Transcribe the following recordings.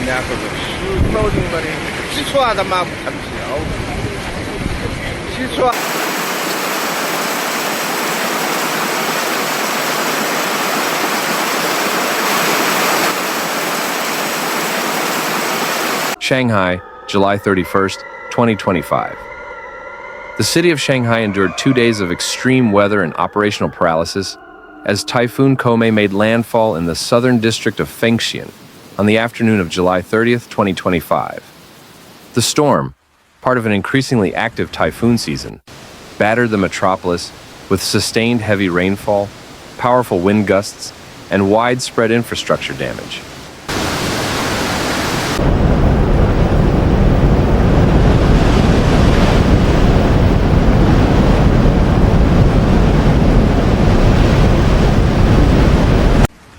家说是石头的么的，起床他妈不看票，起床。Shanghai, July 31st, 2025. The city of Shanghai endured 2 days of extreme weather and operational paralysis as Typhoon Co-May made landfall in the southern district of Fengxian on the afternoon of July 30th, 2025. The storm, part of an increasingly active typhoon season, battered the metropolis with sustained heavy rainfall, powerful wind gusts, and widespread infrastructure damage.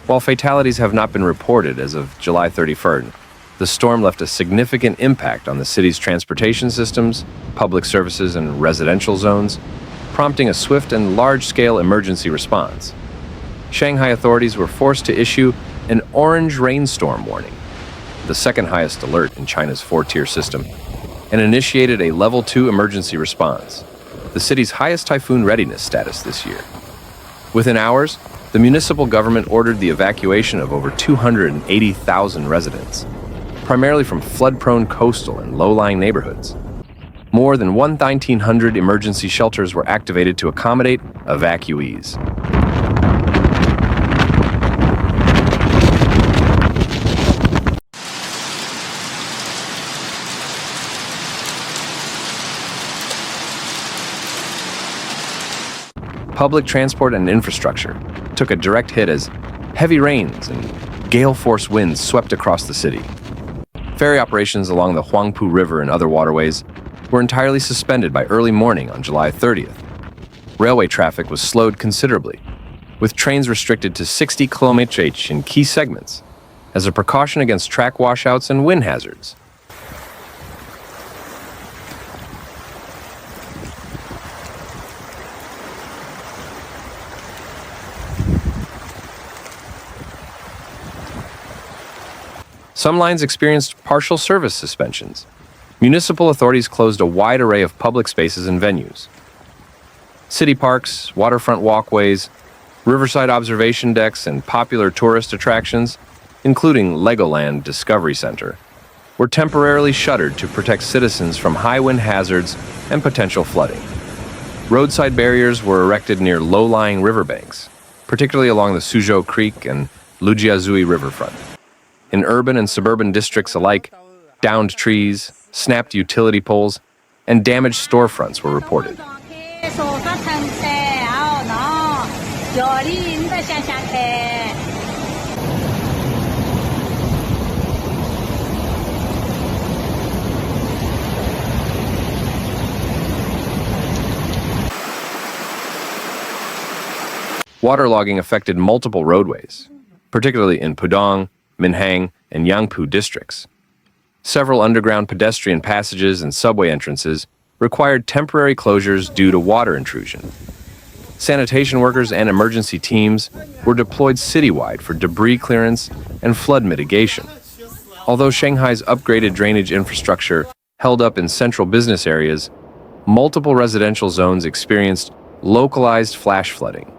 While fatalities have not been reported as of July 31st, the storm left a significant impact on the city's transportation systems, public services, and residential zones, prompting a swift and large-scale emergency response. Shanghai authorities were forced to issue an orange rainstorm warning, the second highest alert in China's 4-tier system, and initiated a Level 2 emergency response, the city's highest typhoon readiness status this year. Within hours, the municipal government ordered the evacuation of over 280,000 residents, primarily from flood-prone coastal and low-lying neighborhoods. More than 1,900 emergency shelters were activated to accommodate evacuees. Public transport and infrastructure took a direct hit as heavy rains and gale-force winds swept across the city. Ferry operations along the Huangpu River and other waterways were entirely suspended by early morning on July 30th. Railway traffic was slowed considerably, with trains restricted to 60 km/h in key segments, as a precaution against track washouts and wind hazards. Some lines experienced partial service suspensions. Municipal authorities closed a wide array of public spaces and venues. City parks, waterfront walkways, riverside observation decks, and popular tourist attractions, including Legoland Discovery Center, were temporarily shuttered to protect citizens from high wind hazards and potential flooding. Roadside barriers were erected near low-lying riverbanks, particularly along the Suzhou Creek and Lujiazui riverfront. In urban and suburban districts alike, downed trees, snapped utility poles, and damaged storefronts were reported. Waterlogging affected multiple roadways, particularly in Pudong, Minhang, and Yangpu districts. Several underground pedestrian passages and subway entrances required temporary closures due to water intrusion. Sanitation workers and emergency teams were deployed citywide for debris clearance and flood mitigation. Although Shanghai's upgraded drainage infrastructure held up in central business areas, multiple residential zones experienced localized flash flooding.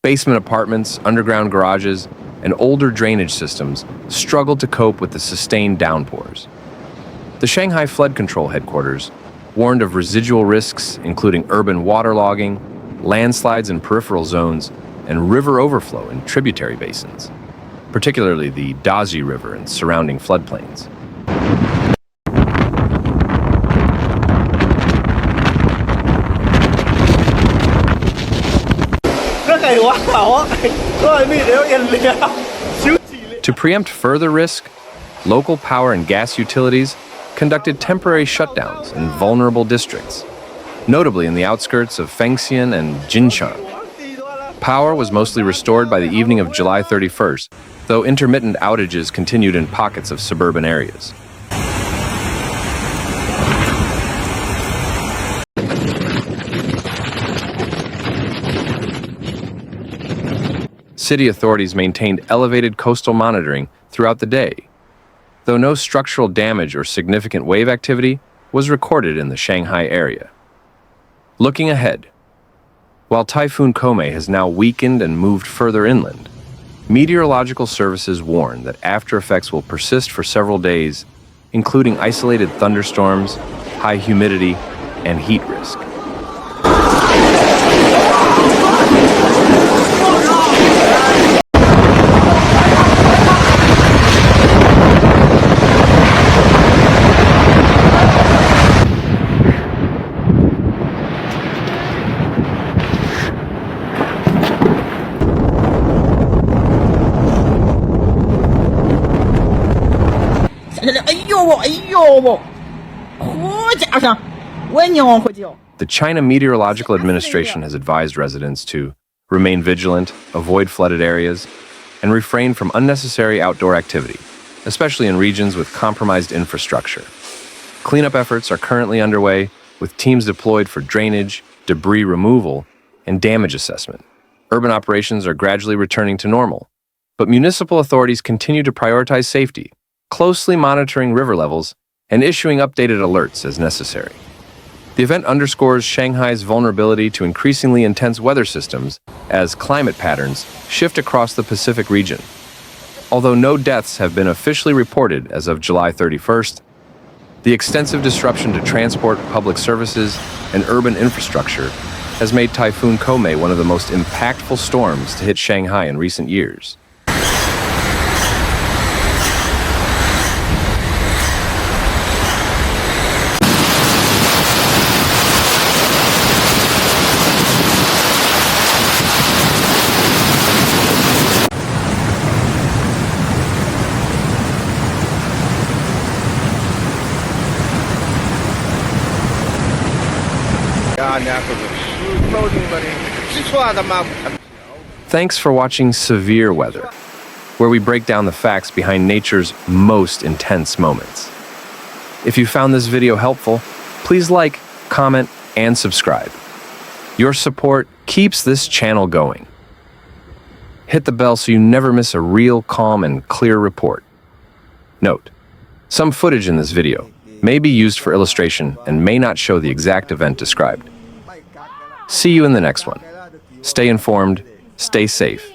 Basement apartments, underground garages, and older drainage systems struggled to cope with the sustained downpours. The Shanghai Flood Control Headquarters warned of residual risks, including urban waterlogging, landslides in peripheral zones, and river overflow in tributary basins, particularly the Daji River and surrounding floodplains. To preempt further risk, local power and gas utilities conducted temporary shutdowns in vulnerable districts, notably in the outskirts of Fengxian and Jinshan. Power was mostly restored by the evening of July 31st, though intermittent outages continued in pockets of suburban areas. City authorities maintained elevated coastal monitoring throughout the day, though no structural damage or significant wave activity was recorded in the Shanghai area. Looking ahead, while Typhoon Co-May has now weakened and moved further inland, meteorological services warn that after effects will persist for several days, including isolated thunderstorms, high humidity, and heat risk. The China Meteorological Administration has advised residents to remain vigilant, avoid flooded areas, and refrain from unnecessary outdoor activity, especially in regions with compromised infrastructure. Cleanup efforts are currently underway, with teams deployed for drainage, debris removal, and damage assessment. Urban operations are gradually returning to normal, but municipal authorities continue to prioritize safety, closely monitoring river levels and issuing updated alerts as necessary. The event underscores Shanghai's vulnerability to increasingly intense weather systems as climate patterns shift across the Pacific region. Although no deaths have been officially reported as of July 31st, the extensive disruption to transport, public services, and urban infrastructure has made Typhoon Co-May one of the most impactful storms to hit Shanghai in recent years. Thanks for watching Severe Weather, where we break down the facts behind nature's most intense moments. If you found this video helpful, please like, comment, and subscribe. Your support keeps this channel going. Hit the bell so you never miss a real, calm, and clear report. Note: some footage in this video may be used for illustration and may not show the exact event described. See you in the next one. Stay informed, stay safe,